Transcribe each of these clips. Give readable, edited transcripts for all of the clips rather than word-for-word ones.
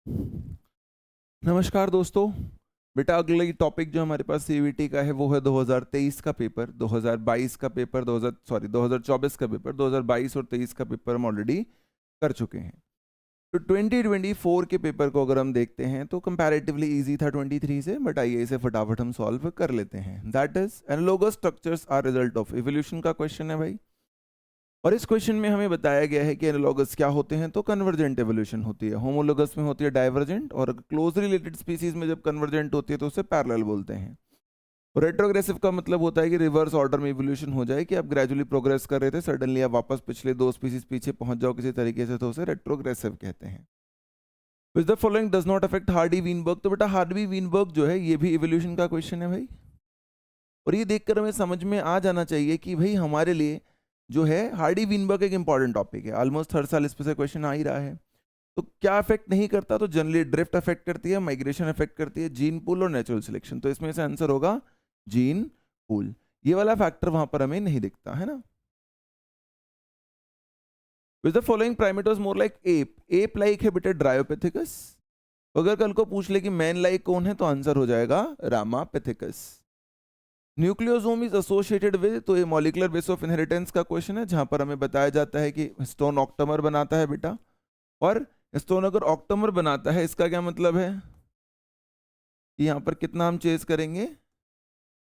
नमस्कार दोस्तों। बेटा अगला टॉपिक जो हमारे पास सीवीटी का है वो है 2023 का पेपर, 2022 का पेपर, 2024 का पेपर, 2022 और 23 का पेपर हम ऑलरेडी कर चुके हैं। तो 2024 के पेपर को अगर हम देखते हैं तो कंपैरेटिवली इजी था 23 से, बट आइए इसे फटाफट हम सॉल्व कर लेते हैं। That is analogous structures are result of evolution का क्वेश्चन है भाई। और इस क्वेश्चन में हमें बताया गया है कि एनालॉगस क्या होते हैं, तो कन्वर्जेंट एवोल्यूशन होती है, होमोलोगस में होती है डाइवर्जेंट, और क्लोज रिलेटेड स्पीसीज में जब कन्वर्जेंट होती है तो उसे पैरेलल बोलते हैं। और रेट्रोग्रेसिव का मतलब होता है कि रिवर्स ऑर्डर में इवोल्यूशन हो जाए, कि आप ग्रेजुअली प्रोग्रेस कर रहे थे, सडनली आप वापस पिछले दो स्पीसीज पीछे पहुंच जाओ किसी तरीके से, तो उसे रेट्रोग्रेसिव कहते हैं। Which the following does not affect Hardy Weinberg, तो बेटा हार्डी वीनबर्ग जो है ये भी इवोल्यूशन का क्वेश्चन है भाई। और ये देखकर हमें समझ में आ जाना चाहिए कि भाई हमारे लिए जो है हार्डी वीनबर्ग एक इंपॉर्टेंट टॉपिक है, ऑलमोस्ट हर साल इस पे से क्वेश्चन आ ही रहा है। तो क्या अफेक्ट नहीं करता, तो जनरली ड्रिफ्ट अफेक्ट करती है, माइग्रेशन अफेक्ट करती है, जीन पूल और नेचुरल सिलेक्शन, तो इसमें से आंसर होगा जीन पूल। ये वाला फैक्टर वहां पर हमें नहीं दिखता है ना। Which the following primate was more like app, ape like है बेटा ड्रायोपेथिकस। अगर कल को पूछ ले कि मैन लाइक कौन है, तो आंसर हो जाएगा रामापेथिकस। न्यूक्लियोसोम इज एसोसिएटेड विद, तो ये मॉलिक्यूलर बेस ऑफ इनहेरिटेंस का क्वेश्चन है, जहां पर हमें बताया जाता है कि हिस्टोन ऑक्टामर बनाता है बेटा। और हिस्टोन अगर ऑक्टामर बनाता है, इसका क्या मतलब है कि यहाँ पर कितना हम चेज करेंगे,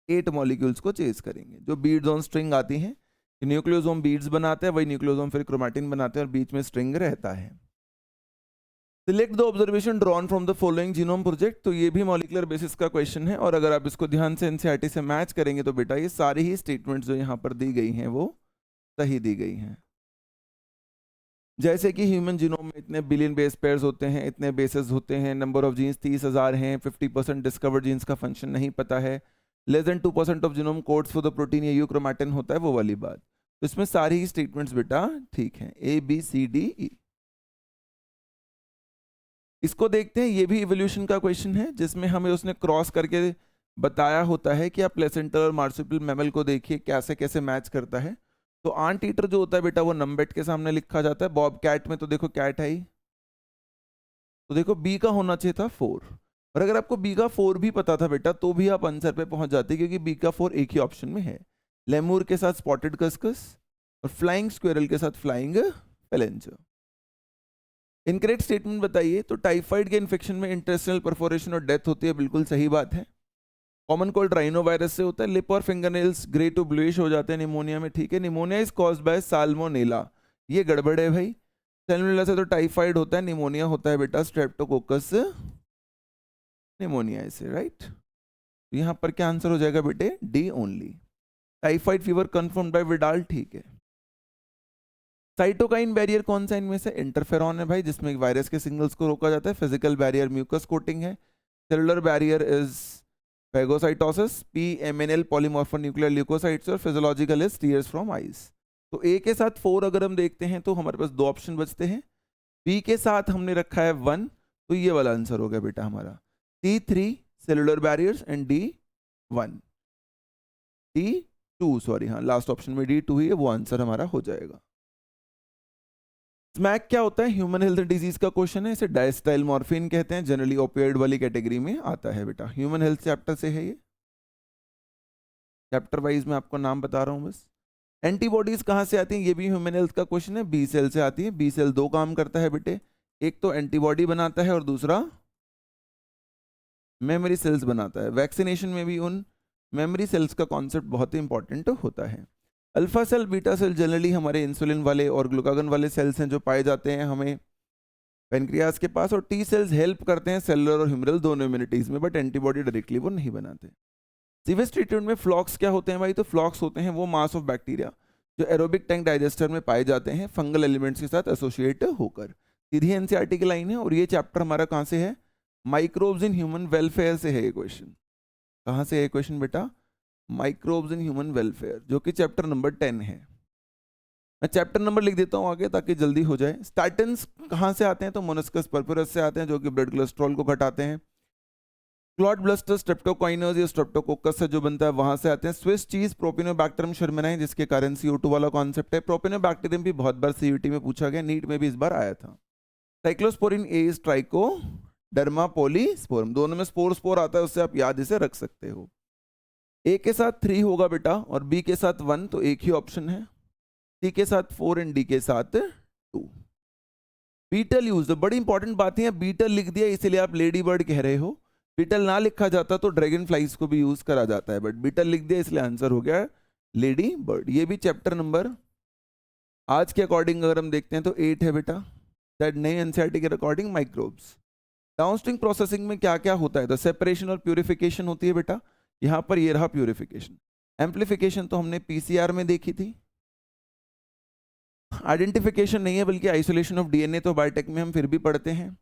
8 मॉलिक्यूल्स को चेज करेंगे। जो बीड्स ऑन स्ट्रिंग आती हैं, न्यूक्लियोसोम बीड्स बनाते हैं, वही न्यूक्लियोसोम फिर क्रोमैटिन बनाते हैं और बीच में स्ट्रिंग रहता है। Select the observation drawn from the following genome project, तो ये भी मॉलिक्यूलर बेसिस का क्वेश्चन है। और अगर आप इसको ध्यान से एनसीईआरटी से मैच करेंगे तो बेटा ये सारी ही स्टेटमेंट्स जो यहाँ पर दी गई हैं वो सही दी गई हैं। जैसे कि ह्यूमन जीनोम में इतने बिलियन बेस पेयर्स होते हैं, इतने बेसेस होते हैं, नंबर ऑफ जीन्स 30,000 हैं, 50% डिस्कवर्ड जीन्स का फंक्शन नहीं पता है, less than 2% of genome codes for the protein या यूक्रोमैटिन होता है, वो वाली बात। तो इसमें सारी ही स्टेटमेंट्स बेटा ठीक है, ABCDE। इसको देखते हैं, ये भी इवोल्यूशन का क्वेश्चन है, जिसमें हमें उसने क्रॉस करके बताया होता है कि आप प्लेसेंटल और मार्supial मैमल को देखिए कैसे कैसे मैच करता है। तो आंट ईटर जो होता है बेटा वो नंबेट के सामने लिखा जाता है, बॉब कैट में तो देखो कैट है ही, तो देखो बी का होना चाहिए था 4। और अगर आपको बी का 4 भी पता था बेटा तो भी आप आंसर पे पहुंच जाते, क्योंकि बी का 4 एक ही ऑप्शन में है, लेमूर के साथ स्पॉटेड कस्कस और फ्लाइंग स्क्वेरल के साथ फ्लाइंग पेलेंजर। इनकरेक्ट स्टेटमेंट बताइए, तो टाइफाइड के इन्फेक्शन में इंटेस्टिनल परफोरेशन और डेथ होती है, बिल्कुल सही बात है। कॉमन कोल्ड राइनो वायरस से होता है, लिप और फिंगरनेल्स ग्रे टू ब्लूइश हो जाते हैं निमोनिया में, ठीक है। Pneumonia is caused by salmonella, ये गड़बड़ है भाई। सैल्मोनेला से तो टाइफाइड होता है, निमोनिया होता है बेटा स्ट्रेप्टोकोकस निमोनिया से, राइट। यहाँ पर क्या आंसर हो जाएगा बेटे, D only. Typhoid fever confirmed by Widal, ठीक है। साइटोकाइन बैरियर कौन सा इनमें से, इंटरफेरॉन है भाई, जिसमें वायरस के सिग्नल्स को रोका जाता है। फिजिकल बैरियर म्यूकस कोटिंग है। Cellular barrier is phagocytosis, PMNL polymorphonuclear leukocytes, और physiological is tears from eyes. तो ए के साथ 4 अगर हम देखते हैं तो हमारे पास 2 ऑप्शन बचते हैं। बी के साथ हमने रखा है 1, तो ये वाला आंसर हो गया बेटा हमारा C3 cellular barriers and D1, D2 sorry, हाँ लास्ट ऑप्शन में D2 ही है, वो आंसर हमारा हो जाएगा। स्मैक क्या होता है, ह्यूमन हेल्थ डिजीज का क्वेश्चन है, इसे डायस्टाइल मॉर्फिन कहते हैं, जनरली ओपियोइड वाली कैटेगरी में आता है बेटा। ह्यूमन हेल्थ चैप्टर से है ये, चैप्टर वाइज में आपको नाम बता रहा हूं बस। एंटीबॉडीज कहां से आती हैं, ये भी ह्यूमन हेल्थ का क्वेश्चन है, बी सेल से आती है। बी सेल 2 काम करता है बेटे, एक तो एंटीबॉडी बनाता है और दूसरा मेमोरी सेल्स बनाता है। वैक्सीनेशन में भी उन मेमोरी सेल्स का कॉन्सेप्ट बहुत ही इंपॉर्टेंट होता है। Alpha cell beta cell generally हमारे इंसुलिन वाले और ग्लूकागन वाले सेल्स हैं जो पाए जाते हैं हमें पेनक्रियास के पास। और टी सेल्स हेल्प करते हैं सेलुलर और ह्यूमरल दोनों इम्यूनिटीज में, बट एंटीबॉडी डायरेक्टली वो नहीं बनाते। सीवेज ट्रीटमेंट में फ्लॉक्स क्या होते हैं भाई, तो फ्लॉक्स होते हैं वो मास ऑफ बैक्टीरिया जो एरोबिक टैंक डाइजेस्टर में पाए जाते हैं फंगल एलिमेंट्स के साथ एसोसिएट होकर। सीधी एनसीईआरटी की लाइन है, और ये चैप्टर हमारा कहाँ से है, माइक्रोब्स इन ह्यूमन वेलफेयर से है ये क्वेश्चन। कहाँ से है क्वेश्चन बेटा, माइक्रोब्स इन ह्यूमन वेलफेयर, जो कि चैप्टर नंबर 10 है। मैं चैप्टर नंबर लिख देता हूँ आगे ताकि जल्दी हो जाए। स्टैटिन्स कहाँ से आते हैं, तो मोनस्कस परपुरस से आते हैं, जो कि ब्लड कोलेस्ट्रॉल को घटाते हैं। क्लॉट ब्लस्टर स्ट्रेप्टोकाइनस या स्ट्रेप्टोकोकस से जो बनता है वहां से आते हैं। स्विस चीज प्रोपिनोबैक्टीरियम शर्मिनाई, जिसके कारण CO2 वाला कॉन्सेप्ट है। प्रोपिनोबैक्टीरियम भी बहुत बार CUT में पूछा गया, नीट में भी इस बार आया था। साइक्लोस्पोरिन ए इज ट्राइको डर्मापोलिस्पोरम, दोनों में स्पोर स्पोर आता है, उससे आप याद इसे रख सकते हो। ए के साथ 3 होगा बेटा और बी के साथ 1, तो एक ही ऑप्शन है। सी के साथ 4 एंड डी के साथ 2। बीटल यूज, बड़ी इंपॉर्टेंट बात है, बीटल लिख दिया इसलिए आप लेडी बर्ड कह रहे हो। बीटल ना लिखा जाता तो ड्रैगन फ्लाइज को भी यूज करा जाता है, बट बीटल लिख दिया इसलिए आंसर हो गया लेडी बर्ड। ये भी चैप्टर नंबर आज के अकॉर्डिंग अगर हम देखते हैं तो 8 है बेटा, दैट नई एनसीईआरटी के अकॉर्डिंग माइक्रोब्स। डाउनस्ट्रीम प्रोसेसिंग में क्या क्या होता है, तो सेपरेशन और प्यूरिफिकेशन होती है बेटा, यहां पर ये रहा प्यूरिफिकेशन। एम्प्लीफिकेशन तो हमने पीसीआर में देखी थी। आइडेंटिफिकेशन नहीं है बल्कि आइसोलेशन ऑफ डीएनए तो बायोटेक में हम फिर भी पढ़ते हैं।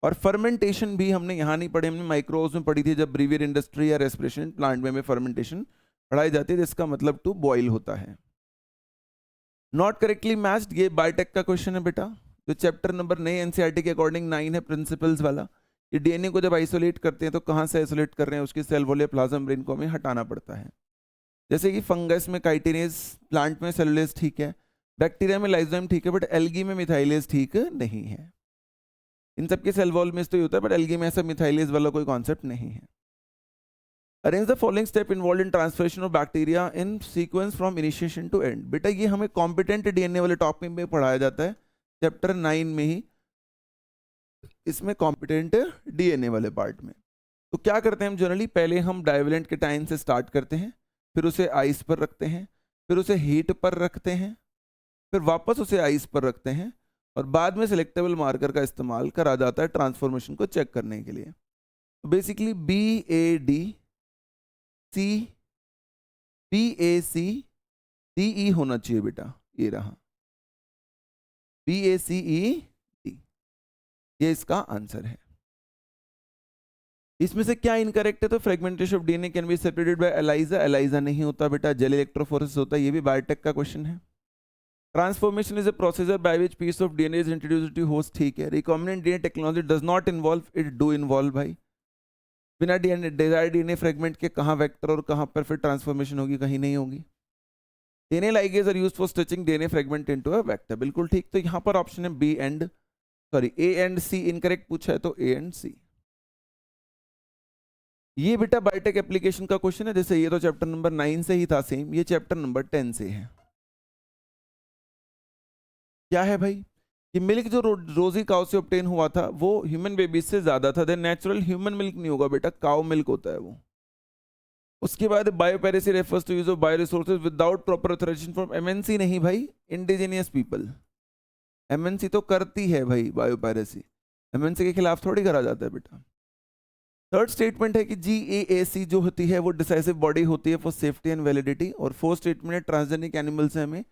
और फर्मेंटेशन भी हमने यहाँ नहीं पढ़े, हमने माइक्रोब्स में पढ़ी थी जब ब्रीवियर इंडस्ट्री या रेस्पिरेशन प्लांट में फर्मेंटेशन पढ़ाई जाती है, जिसका मतलब टू बॉयल होता है। नॉट करेक्टली मैच्ड, ये बायोटेक का क्वेश्चन है बेटा, जो चैप्टर नंबर नए एनसीईआरटी के अकॉर्डिंग 9 है, प्रिंसिपल्स वाला। ये डीएनए को जब आइसोलेट करते हैं तो कहाँ से आइसोलेट कर रहे हैं, उसकी सेल वॉल या प्लाज्मा मेम्ब्रेन को हमें हटाना पड़ता है। जैसे कि फंगस में काइटिनेज, प्लांट में सेलुलोज ठीक है, बैक्टीरिया में लाइसोजाइम ठीक है, बट एल्गी में मिथाइलेज ठीक नहीं है। इन सबके सेल वॉल में तो ये होता है, बट एल्गी में ऐसा मिथाइलेज वाला कोई कॉन्सेप्ट नहीं है। Arrange the following step involve in transformation of bacteria in sequence from initiation to end. बेटा ये हमें कॉम्पिटेंट डीएनए वाले टॉपिक में पढ़ाया जाता है, चैप्टर 9 में ही, इसमें कॉम्पिटेंट डीएनए वाले पार्ट में। तो क्या करते हैं हम जनरली, पहले हम डाइवेलेंट केटाइन से स्टार्ट करते हैं, फिर उसे आइस पर रखते हैं, फिर उसे हीट पर रखते हैं, फिर वापस उसे आइस पर रखते हैं, और बाद में सिलेक्टेबल मार्कर का इस्तेमाल करा जाता है ट्रांसफॉर्मेशन को चेक करने के लिए। तो बेसिकली BACDE होना चाहिए बेटा, ये रहा BACED, ये इसका आंसर है। इसमें से क्या इनकरेक्ट है, तो fragmentation of DNA can be separated by ELISA, ELISA नहीं होता बेटा, जेल इलेक्ट्रोफोरेसिस होता है, ये भी बायोटेक का क्वेश्चन है। Transformation is a procedure by which piece of DNA is introduced to host, ठीक है। Recombinant DNA technology does not involve, it do involve भाई। बिना डीएनए डिजायर्ड डीएनए फ्रेगमेंट के कहाँ वेक्टर और कहाँ पर फिर ट्रांसफॉर्मेशन होगी, कहीं नहीं होगी। DNA ligase are used for stitching DNA fragment into a vector, बिल्कुल ठीक। तो यहाँ पर ऑप्शन है A एंड C इनकरेक्ट पूछा है, तो A एंड C। ये बेटा बायोटेक एप्लीकेशन का क्वेश्चन है, जैसे ये तो चैप्टर नंबर 9 से ही था सेम, ये चैप्टर नंबर 10 से है। क्या है भाई, कि मिल्क जो रोजी काउ से ऑब्टेन हुआ था वो ह्यूमन बेबीज से ज्यादा था, देन नेचुरल ह्यूमन मिल्क नहीं होगा बेटा, काउ मिल्क होता है वो। उसके बाद biopiracy refers to use of bio resources without proper authorisation from MNC, नहीं भाई, इंडिजिनियस पीपल। एमएनसी तो करती है भाई बायोपेरेसी, एमएनसी के खिलाफ थोड़ी करा जाता है बेटा। थर्ड स्टेटमेंट है कि GAAC जो होती है वो डिसाइसिव बॉडी होती है फॉर सेफ्टी एंड वैलिडिटी। और फोर्थ स्टेटमेंट है ट्रांसजेनिक एनिमल से हमें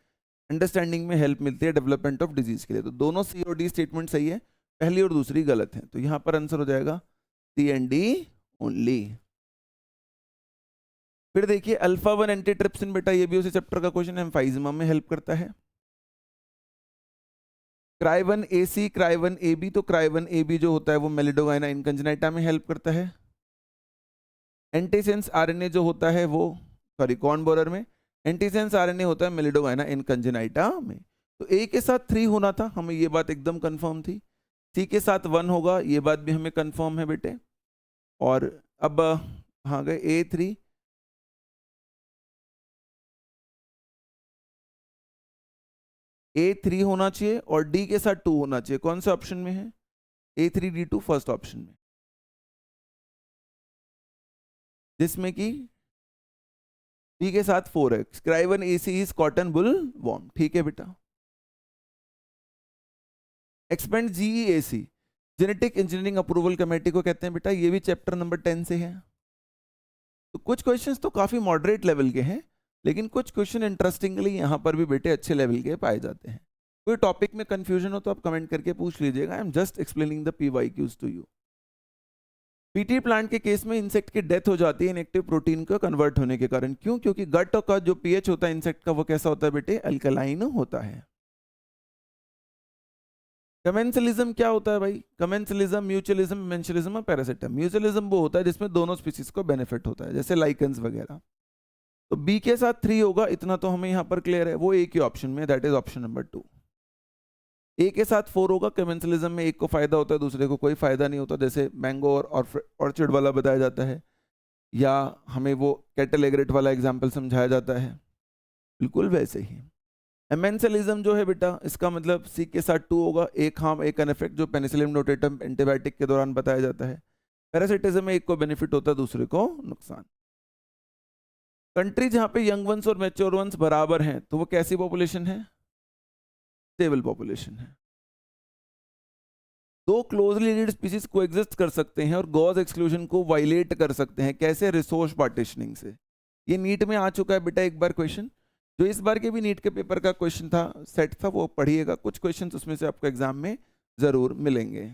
अंडरस्टैंडिंग में हेल्प मिलती है डेवलपमेंट ऑफ डिजीज के लिए। तो दोनों C और D स्टेटमेंट सही है, पहली और दूसरी गलत है, तो यहां पर आंसर हो जाएगा C एंड D ओनली। फिर देखिए अल्फा 1 एंटीट्रिप्सिन बेटा, ये भी उसी चैप्टर का क्वेश्चन है, एम्फाइजमा में हेल्प करता है। क्राई 1 AC, क्राई 1 AB, तो क्राई 1 AB जो होता है वो मेलिडोगाइना इनकंजेनाइटा में हेल्प करता है। एंटीसेंस RNA जो होता है वो, सॉरी कॉर्न बोरर में, एंटीसेंस RNA होता है मेलिडोगाइना इनकंजेनाइटा में। तो A के साथ 3 होना था, हमें ये बात एकदम कंफर्म थी। C के साथ 1 होगा, ये बात भी हमें कंफर्म है बेटे। और अब हाँ गए A3, A3 होना चाहिए और D के साथ 2 होना चाहिए। कौन से ऑप्शन में है, A3D2 फर्स्ट ऑप्शन में, जिसमें कि D के साथ 4 है। Cry 1 AC is cotton boll worm, ठीक है बेटा। Expand GEAC, genetic engineering approval committee को कहते हैं बेटा, ये भी चैप्टर नंबर 10 से है। तो कुछ क्वेश्चंस तो काफी मॉडरेट लेवल के हैं, लेकिन कुछ क्वेश्चन इंटरेस्टिंगली यहाँ पर भी बेटे अच्छे लेवल के पाए जाते हैं। कोई टॉपिक में कंफ्यूजन हो तो आप कमेंट करके पूछ लीजिएगा, I am just explaining the PYQs to you. PT plant के केस में इंसेक्ट की डेथ हो जाती है इनएक्टिव प्रोटीन का कन्वर्ट होने के कारण। क्यों, क्योंकि गट का जो पीएच होता है इंसेक्ट का वो कैसा होता है बेटे, अल्कलाइन होता है। कमेंसलिज्म क्या होता है भाई, कमेंसलिज्म, म्यूचुअलिज्म, मेंशलिज्म और पैरासिटम। म्यूचुअलिज्म वो होता है जिसमें दोनों स्पीसीज को बेनिफिट होता है, जैसे लाइकेंस वगैरह। तो बी के साथ 3 होगा, इतना तो हमें यहाँ पर क्लियर है, वो एक ही ऑप्शन में, दैट इज ऑप्शन नंबर 2। ए के साथ 4 होगा, कमेंसलिज्म में एक को फायदा होता है दूसरे को कोई फायदा नहीं होता, जैसे मैंगो और ऑर्चिड वाला बताया जाता है, या हमें वो कैटल एग्रेट वाला एग्जाम्पल समझाया जाता है, बिल्कुल वैसे ही। एमेंसलिज्म जो है बेटा, इसका मतलब सी के साथ 2 होगा, एक हार्म एक अनइफेक्ट, जो पेनिसिलिन नोटेटम एंटीबायोटिक के दौरान बताया जाता है। पैरासिटिज्म में एक को बेनिफिट होता है दूसरे को नुकसान। कंट्री जहां पे यंग वंस और मैच्योर वंस बराबर हैं तो वो कैसी पॉपुलेशन है? स्टेबल पॉपुलेशन है। दो क्लोजली रिलेटेड स्पीसीज कोएग्जिस्ट कर सकते हैं और गॉज एक्सक्लूजन को वायलेट कर सकते हैं, कैसे? रिसोर्स पार्टीशनिंग से। ये नीट में आ चुका है बेटा एक बार क्वेश्चन, जो इस बार के भी नीट के पेपर का क्वेश्चन था, सेट था, वो पढ़िएगा, कुछ क्वेश्चन उसमें से आपको एग्जाम में जरूर मिलेंगे।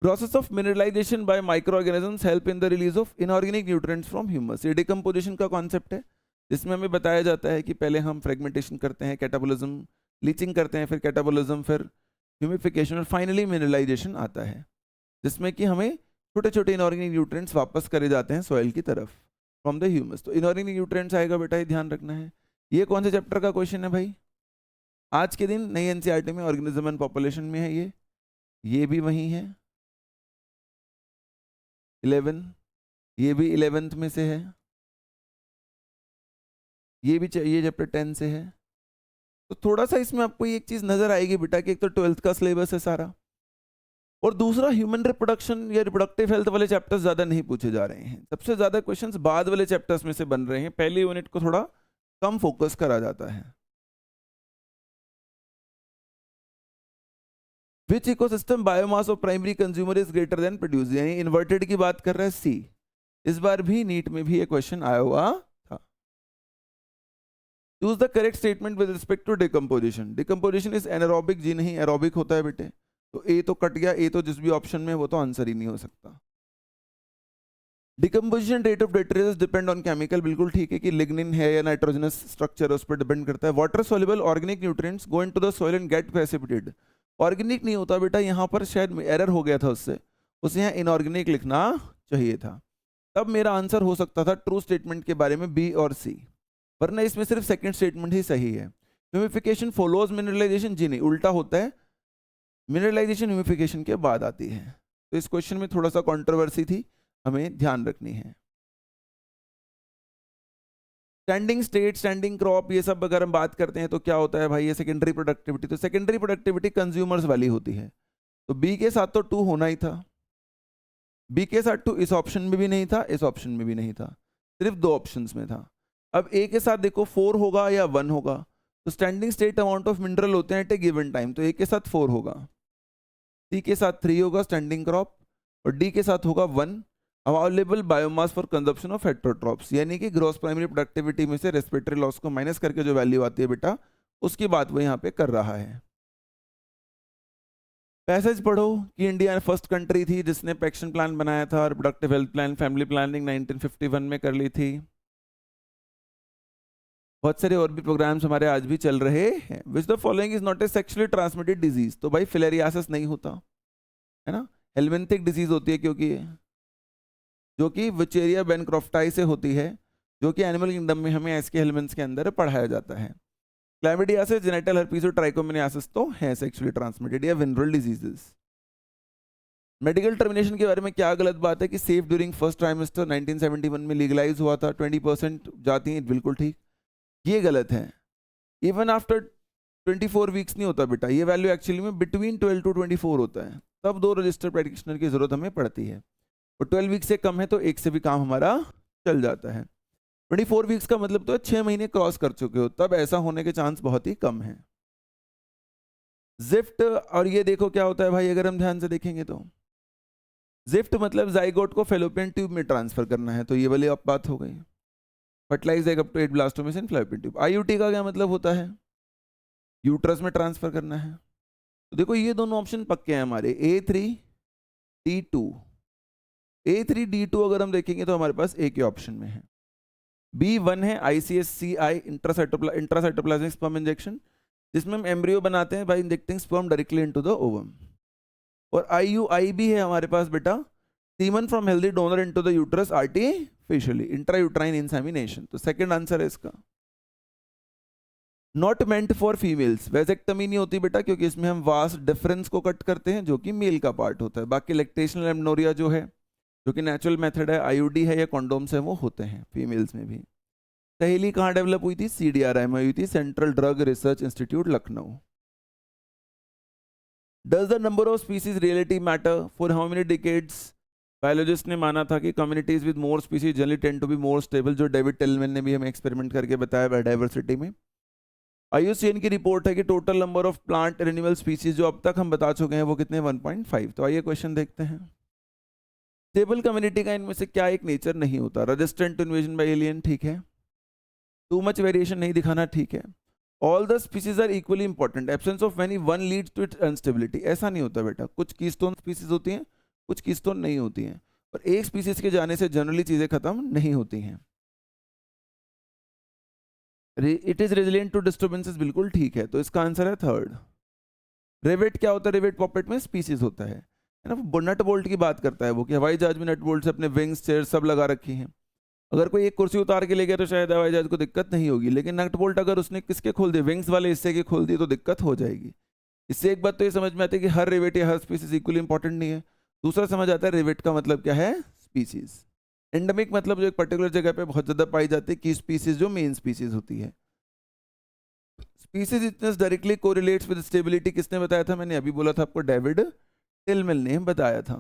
Process of mineralisation by microorganisms help in the release of inorganic nutrients from humus. ये डिकम्पोजिशन का कॉन्सेप्ट है, जिसमें हमें बताया जाता है कि पहले हम फ्रेगमेंटेशन करते हैं, कैटाबोलिज्म, लीचिंग करते हैं, फिर कैटाबोलिज्म, फिर ह्यूमिफिकेशन और फाइनली मिनरलाइजेशन आता है, जिसमें कि हमें छोटे छोटे इनऑर्गेनिक न्यूट्रिएंट्स वापस करे जाते हैं सॉइल की तरफ फ्रॉम द ह्यूमस। तो इनऑर्गेनिक न्यूट्रिएंट्स आएगा बेटा, ये ध्यान रखना है। ये कौन से चैप्टर का क्वेश्चन है भाई? आज के दिन नई एनसीईआरटी में ऑर्गेनिज्म एंड पॉपुलेशन में है ये भी वही है 11, ये भी 11th में से है, ये भी ये चैप्टर 10 से है। तो थोड़ा सा इसमें आपको एक चीज नजर आएगी बेटा कि एक तो 12th का सिलेबस है सारा, और दूसरा ह्यूमन रिप्रोडक्शन या रिप्रोडक्टिव हेल्थ वाले चैप्टर्स ज्यादा नहीं पूछे जा रहे हैं, सबसे ज्यादा क्वेश्चंस बाद वाले चैप्टर्स में से बन रहे हैं, पहली यूनिट को थोड़ा कम फोकस करा जाता है। Which ecosystem biomass of primary consumer is greater than produce, यानी इन्वर्टेड की बात कर रहा है सी। इस बार भी नीट में भी ये क्वेश्चन आया हुआ था। Choose the correct statement with respect to decomposition. Decomposition is anaerobic, जी नहीं, एरोबिक होता है बेटे, तो ए तो कट गया, ए तो जिस भी ऑप्शन में वो तो आंसर ही नहीं हो सकता। Decomposition rate of detritus depend on chemical, बिल्कुल ठीक है कि लिग्निन है या नाइट्रोजनस स्ट्रक्चर, उस पर डिपेंड करता है। Water soluble organic nutrients go into the soil and get precipitated, organic नहीं होता बेटा, यहाँ पर शायद एरर हो गया था, उसे यहाँ इनऑर्गेनिक लिखना चाहिए था, तब मेरा आंसर हो सकता था ट्रू स्टेटमेंट के बारे में बी और सी, वरना इसमें सिर्फ सेकंड स्टेटमेंट ही सही है। ह्यूमिफिकेशन फॉलोज मिनरलाइजेशन, जी नहीं, उल्टा होता है, मिनरलाइजेशन ह्यूमिफिकेशन के बाद आती है। तो इस क्वेश्चन में थोड़ा सा कंट्रोवर्सी थी, हमें ध्यान रखनी है। स्टैंडिंग स्टेट, स्टैंडिंग क्रॉप, ये सब अगर हम बात करते हैं तो क्या होता है भाई? ये सेकेंडरी प्रोडक्टिविटी, तो सेकेंडरी प्रोडक्टिविटी कंज्यूमर्स वाली होती है, तो बी के साथ तो 2 होना ही था, बी के साथ 2 इस ऑप्शन में भी नहीं था, इस ऑप्शन में भी नहीं था, सिर्फ 2 ऑप्शंस में था। अब ए के साथ देखो 4 होगा या 1 होगा, तो standing state amount of mineral होते हैं एट ए गिवन टाइम, तो ए के साथ 4 होगा, सी के साथ 3 होगा स्टैंडिंग क्रॉप, और डी के साथ होगा 1 available biomass for consumption of heterotrophs, यानी कि ग्रॉस प्राइमरी प्रोडक्टिविटी में से रेस्पिरेटरी लॉस को माइनस करके जो वैल्यू आती है बेटा, उसकी बात वो यहाँ पे कर रहा है। पैसेज पढ़ो कि इंडिया फर्स्ट कंट्री थी जिसने एक्शन प्लान बनाया था, reproductive health plan, family planning 1951 में कर ली थी। बहुत सारे और भी प्रोग्राम्स हमारे आज भी चल रहे हैं। Which the following is not a sexually transmitted disease, तो भाई फिलेरियासिस नहीं होता है ना, हेलमिंथिक डिजीज होती है, क्योंकि जो कि विचेरिया बेनक्रॉफ्टाई से होती है, जो कि एनिमल किंगडम में हमें एसके हेलमेंट्स के अंदर पढ़ाया जाता है। क्लैमिडियासिस, जेनेटल हर्पीज और ट्राइकोमोनियासिस तो है सेक्सुअली ट्रांसमिटेड या विनरल डिजीजेस। मेडिकल टर्मिनेशन के बारे में क्या गलत बात है कि सेफ ड्यूरिंग फर्स्ट ट्राइमेस्टर 1971 में लीगलाइज हुआ था, 20% जाती हैं, बिल्कुल ठीक, ये गलत है। इवन आफ्टर 24 वीक्स नहीं होता बेटा, ये वैल्यू एक्चुअली में बिटवीन 12 to 24 होता है, तब 2 रजिस्टर्ड प्रैक्टिशनर की जरूरत हमें पड़ती है, और 12 वीक्स से कम है तो एक से भी काम हमारा चल जाता है। 24 वीक्स का मतलब तो 6 महीने क्रॉस कर चुके हो, तब ऐसा होने के चांस बहुत ही कम है। जिफ्ट, और ये देखो क्या होता है भाई, अगर हम ध्यान से देखेंगे तो जिफ्ट मतलब जाइगोट को फेलोपियन ट्यूब में ट्रांसफर करना है, तो ये वाली अब बात हो गई। Fertilise egg up to 8 blastomeres in fallopian tube. IUT का क्या मतलब होता है? यूट्रस में ट्रांसफर करना है। तो देखो ये दोनों ऑप्शन पक्के हैं हमारे, A3 D2। A3 D2 अगर हम देखेंगे तो हमारे पास एक ही ऑप्शन में है। B1 है ICSCI, इंट्रासाइटोप्लाज्मिक स्पर्म इंजेक्शन, जिसमें हम एम्ब्रियो बनाते हैं by injecting sperm directly into the ovum. और IUI भी है हमारे पास बेटा, semen from healthy donor into the uterus artificially, intrauterine insemination. तो सेकंड आंसर है इसका। Not meant for females, vasectomy नहीं होती बेटा क्योंकि इसमें हम वास्ट डिफरेंस को कट करते हैं जो कि मेल का पार्ट होता है। बाकी लैक्टेशनल एमनोरिया जो है जो कि नेचुरल मेथड है, आईयूडी है या कॉन्डोम्स है, वो होते हैं फीमेल्स में भी। सहेली कहाँ डेवलप हुई थी? CDRI में हुई थी, central drug research institute Lucknow. Does the number of species really matter? For how many decades? Biologist ने माना था कि communities with more species generally tend to be more stable, जो डेविड टेलमैन ने भी हमें एक्सपेरिमेंट करके बताया बायोडाइवर्सिटी में। IUCN की रिपोर्ट है कि total number of plant and animal species जो अब तक हम बता चुके हैं वो कितने? 1.5। तो आइए क्वेश्चन देखते हैं। स्टेबल कम्युनिटी का इनमें से क्या एक नेचर नहीं होता? Resistant to invasion by alien, ठीक है। टू मच वेरिएशन नहीं दिखाना, ठीक है। All the species are equally important, absence of any one leads to its instability. ऐसा नहीं होता बेटा, कुछ कीस्टोन स्पीसीज होती हैं, कुछ कीस्टोन नहीं होती हैं, और एक स्पीसीज के जाने से जनरली चीजें खत्म नहीं होती हैं। It is resilient to disturbances, बिल्कुल ठीक है, तो इसका आंसर है थर्ड। रिवेट क्या होता है? रिवेट पॉपेट में स्पीसीज होता है ना। नट बोल्ट की बात करता है वो कि हवाई जहाज में नट बोल्ट से अपने विंग्स चेयर सब लगा रखी हैं। अगर कोई एक कुर्सी उतार के ले गया तो शायद हवाई जहाज को दिक्कत नहीं होगी, लेकिन नट बोल्ट अगर उसने किसके खोल दिए? विंग्स वाले हिस्से के खोल दिए तो दिक्कत हो जाएगी। इससे एक बात तो ये समझ में आती है कि हर रिवेट या हर स्पीसीज इक्वली इंपॉर्टेंट नहीं है। दूसरा समझ आता है रिवेट का मतलब क्या है? स्पीसीज। एंडेमिक मतलब जो एक पर्टिकुलर जगह पे बहुत ज्यादा पाई जाती है, की स्पीसीज जो मेन स्पीसीज होती है। Species richness directly correlates with stability, किसने बताया था? मैंने अभी बोला था आपको, डेविड टिलमैन ने बताया था।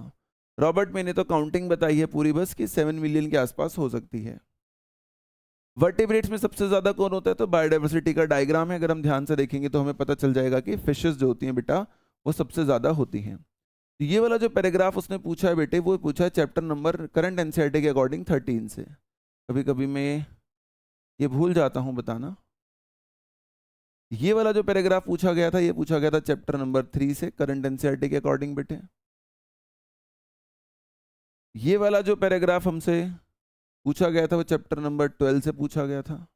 रॉबर्ट मैंने तो काउंटिंग बताई है पूरी बस कि 7 मिलियन के आसपास हो सकती है। वर्टिब्रेट्स में सबसे ज्यादा कौन होता है? तो बायोडाइवर्सिटी का डायग्राम है, अगर हम ध्यान से देखेंगे तो हमें पता चल जाएगा कि फिशेस जो होती हैं बेटा वो सबसे ज्यादा होती हैं। तो ये वाला जो पैराग्राफ उसने पूछा है बेटे, वो पूछा है चैप्टर नंबर करंट एनसीईआरटी के अकॉर्डिंग 13 से। कभी कभी मैं ये भूल जाता हूँ बताना। ये वाला जो पैराग्राफ पूछा गया था, ये पूछा गया था चैप्टर नंबर 3 से करंट एनसीईआरटी के अकॉर्डिंग बेटे। ये वाला जो पैराग्राफ हमसे पूछा गया था वो चैप्टर नंबर 12 से पूछा गया था।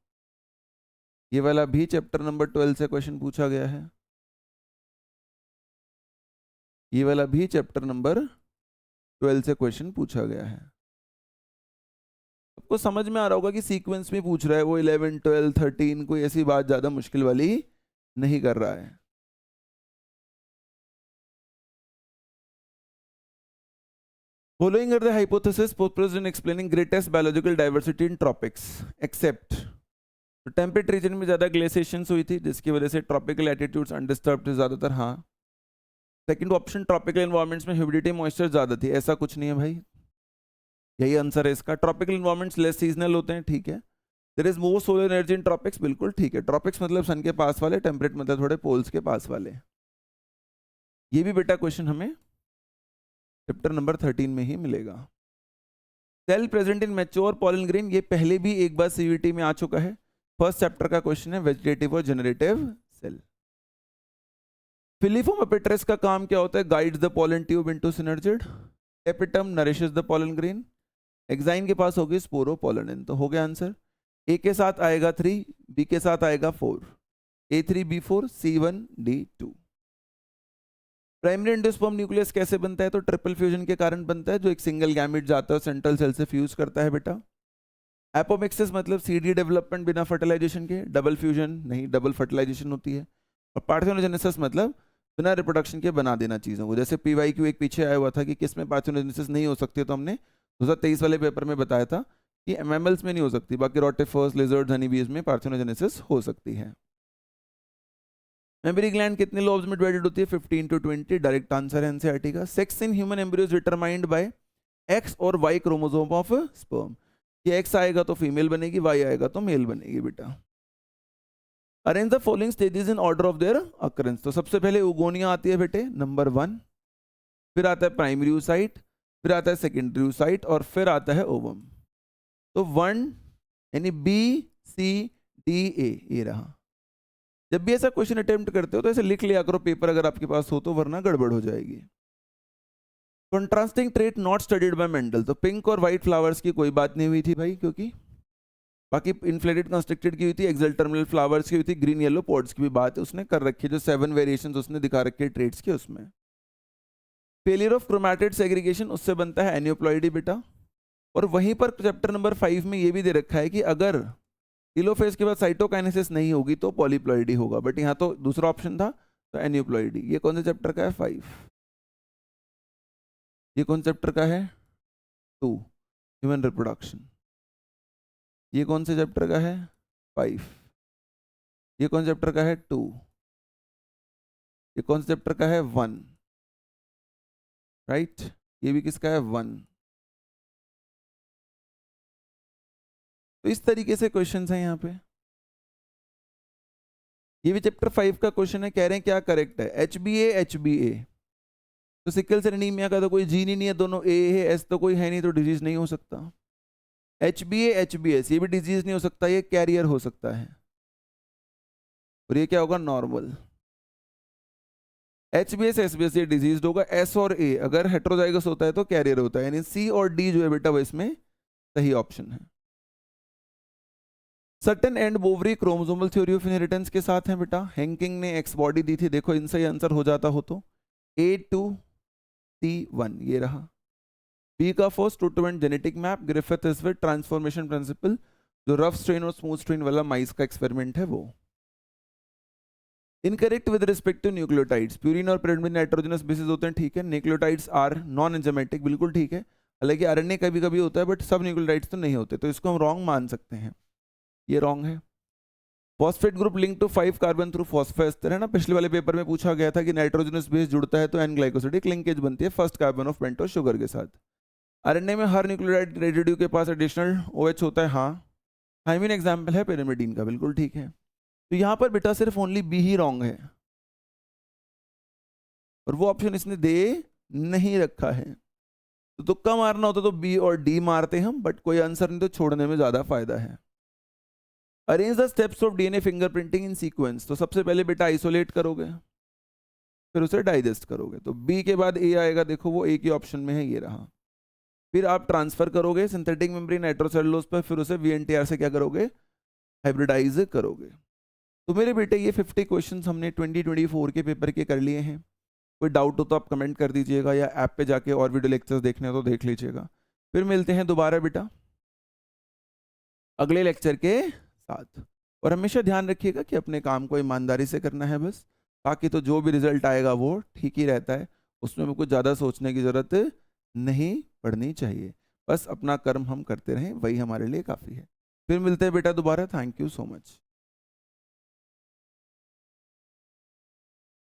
ये वाला भी चैप्टर नंबर 12 से क्वेश्चन पूछा गया है। ये वाला भी चैप्टर नंबर 12 से क्वेश्चन पूछा गया है। आपको समझ में आ रहा होगा कि सीक्वेंस में पूछ रहा है वो, 11, 12, 13, कोई ऐसी बात ज्यादा मुश्किल वाली नहीं कर रहा है। Following are the hypothesis proposed in explaining greatest biological diversity in tropics, except तो टेम्परेट रीजन में ज्यादा ग्लेशिएशंस हुई थी जिसकी वजह से ट्रॉपिकल एटीट्यूड्स अनडिस्टर्ब्ड थे ज्यादातर। हाँ, सेकंड ऑप्शन, ट्रॉपिकल एनवायरमेंट्स में ह्यूमिडिटी मॉइस्चर ज्यादा थी, ऐसा कुछ नहीं है भाई, यही आंसर है इसका। ट्रॉपिकल एनवायरमेंट्स लेस सीजनल होते हैं, ठीक है। There is more solar energy in tropics, बिल्कुल ठीक है। ट्रॉपिक्स मतलब सन के पास वाले, टेम्परेट मतलब थोड़े पोल्स के पास वाले। ये भी बेटा क्वेश्चन हमें चैप्टर नंबर 13 में ही मिलेगा। Cell present in mature pollen grain, ये पहले भी एक बार सीवीटी में आ चुका है, फर्स्ट चैप्टर का क्वेश्चन है, वेजिटेटिव और जनरेटिव सेल। फिलीफॉर्म एपिट्रस का काम क्या होता है? Guides the pollen tube into synergid, epitome nourishes the pollen grain, exine के पास होगी स्पोरोपोलेनिन। तो हो गया आंसर। ए के साथ आएगा 3, बी के साथ आएगा 4, A3B4 C1D2। Primary endosperm nucleus कैसे बनता है? तो ट्रिपल फ्यूजन के कारण बनता है, जो एक सिंगल गैमेट जाता है सेंट्रल सेल से फ्यूज करता है बेटा। एपोमिक्सिस मतलब सीडी डेवलपमेंट बिना फर्टिलाइजेशन के, डबल फ्यूजन नहीं, डबल फर्टिलाइजेशन होती है। और पार्थेनोजेनेसिस मतलब बिना रिप्रोडक्शन के बना देना चीज़ों को। जैसे PYQ एक पीछे आया हुआ था कि किस में पार्थेनोजेनेसिस नहीं हो सकती, तो हमने 2023 वाले पेपर में बताया था कि मैमल्स में नहीं हो सकती, बाकी रोटिफर्स, लिजर्ड्स, हनीबीज में पार्थेनोजेनेसिस हो सकती है। मेमोरी ग्लैंड कितने लोब्स में डिवाइडेड होती है? 15 to 20, डायरेक्ट आंसर है एनसीईआरटी का। Sex in human embryos determined by X और Y क्रोमोसोम ऑफ स्पर्म। ये X आएगा तो फीमेल बनेगी, Y आएगा तो मेल बनेगी बेटा। Arrange the following stages in order of their occurrence. तो सबसे पहले उगोनिया आती है बेटे, नंबर 1, फिर आता है प्राइमरी oocyte, फिर आता है सेकेंडरी oocyte, और फिर आता है ओवम। तो 1 यानी BCDA ये रहा। जब भी ऐसा क्वेश्चन अटेम्प्ट करते हो तो ऐसे लिख लिया करो पेपर अगर आपके पास हो तो, वरना गड़बड़ हो जाएगी। Contrasting trait not studied by Mendel, तो पिंक और व्हाइट फ्लावर्स की कोई बात नहीं हुई थी भाई, क्योंकि बाकी इन्फ्लेटेड कंस्ट्रक्टेड की हुई थी, एक्सेल टर्मिनल फ्लावर्स की हुई थी, ग्रीन येलो पॉड्स की भी बात उसने कर रखी है, जो 7 वेरिएशंस उसने दिखा रखे ट्रेट्स के उसमें। फेलियर ऑफ क्रोमैटिड सेग्रीगेशन, उससे बनता है एनियोप्लॉइडी बेटा। और वहीं पर चैप्टर नंबर 5 में ये भी दे रखा है कि अगर टेलोफेज के बाद साइटोकाइनेसिस नहीं होगी तो पॉलीप्लॉइडी होगा, बट यहाँ तो दूसरा ऑप्शन था तो एन्यूप्लॉइडी। ये कौन से चैप्टर का है? 5। ये कौन चैप्टर का है? 2, ह्यूमन रिप्रोडक्शन। ये कौन से चैप्टर का है? 5। ये कौन चैप्टर का है? 2। ये कौन से चैप्टर का है? 1। राइट, ये भी किसका है? 1। तो इस तरीके से क्वेश्चंस हैं यहाँ पे। ये भी चैप्टर 5 का क्वेश्चन है, कह रहे हैं क्या करेक्ट है? HbA तो सिकल सेल एनीमिया का तो कोई जीन ही नहीं है, दोनों ए है, एस तो कोई है नहीं, तो डिजीज नहीं हो सकता। HbA-HbS ये भी डिजीज नहीं हो सकता, ये कैरियर हो सकता है। और ये क्या होगा? नॉर्मल। HbS-SBS ये डिजीज होगा। S और A अगर हेट्रोजाइगस होता है तो कैरियर होता है, यानी C और D जो है बेटा वो इसमें सही ऑप्शन है। Sutton and Boveri chromosomal theory of inheritance के साथ हैं बेटा। हैंकिंग ने एक्स बॉडी दी थी, देखो इनसे ही आंसर हो जाता हो तो A2T1 ये रहा। बी का फर्स्ट टूटमेंट genetic map, Griffith is transformation principle, जो रफ स्ट्रेन और स्मूथ स्ट्रेन वाला माइस का एक्सपेरिमेंट है वो। Incorrect with respect to nucleotides, purine और pyrimidine नाइट्रोजनस बेसिस होते हैं, ठीक है। न्यूक्लियोटाइड्स आर नॉन एंजाइमेटिक, बिल्कुल ठीक है। हालांकि आरएनए कभी कभी होता है, बट सब न्यूक्लियोटाइड्स तो नहीं होते, तो इसको हम रॉन्ग मान सकते हैं, ये रॉन्ग है। Phosphate group link to 5 carbon through phosphoester है ना, पिछले वाले पेपर में पूछा गया था कि नाइट्रोजनस बेस जुड़ता है तो एन ग्लाइकोसिडिक लिंकेज बनती है first carbon of pentose sugar के साथ। आरएनए में हर न्यूक्लियोटाइड रेजिड्यू के पास एडिशनल OH होता है, हाँ। थाइमिन एग्जाम्पल है pyrimidine का, बिल्कुल ठीक है। तो यहाँ पर बेटा सिर्फ ओनली बी ही रॉन्ग है, और वो ऑप्शन इसने दे नहीं रखा है। तो तुक्का मारना होता तो बी और डी मारते हम, बट कोई आंसर नहीं तो छोड़ने में ज्यादा फायदा है। Arrange the steps of DNA fingerprinting in sequence, तो सबसे पहले बेटा आइसोलेट करोगे, फिर उसे डाइजेस्ट करोगे, तो बी के बाद ए आएगा, देखो वो ए के ऑप्शन में है, ये रहा। फिर आप ट्रांसफर करोगे सिंथेटिक मेम्ब्रेन नाइट्रोसेलुलोज पर, फिर उसे VNTR से क्या करोगे? हाइब्रिडाइज करोगे। तो मेरे बेटे ये 50 क्वेश्चंस हमने 2024 के पेपर के कर लिए हैं। कोई डाउट हो तो आप कमेंट कर दीजिएगा, या ऐप पे जाके और वीडियो लेक्चर्स देखने हो तो देख लीजिएगा। फिर मिलते हैं दोबारा बेटा अगले लेक्चर के साथ, और हमेशा ध्यान रखिएगा कि अपने काम को ईमानदारी से करना है बस, बाकी तो जो भी रिजल्ट आएगा वो ठीक ही रहता है, उसमें भी कुछ ज़्यादा सोचने की ज़रूरत नहीं पड़नी चाहिए। बस अपना कर्म हम करते रहें, वही हमारे लिए काफ़ी है। फिर मिलते हैं बेटा दोबारा। Thank you so much.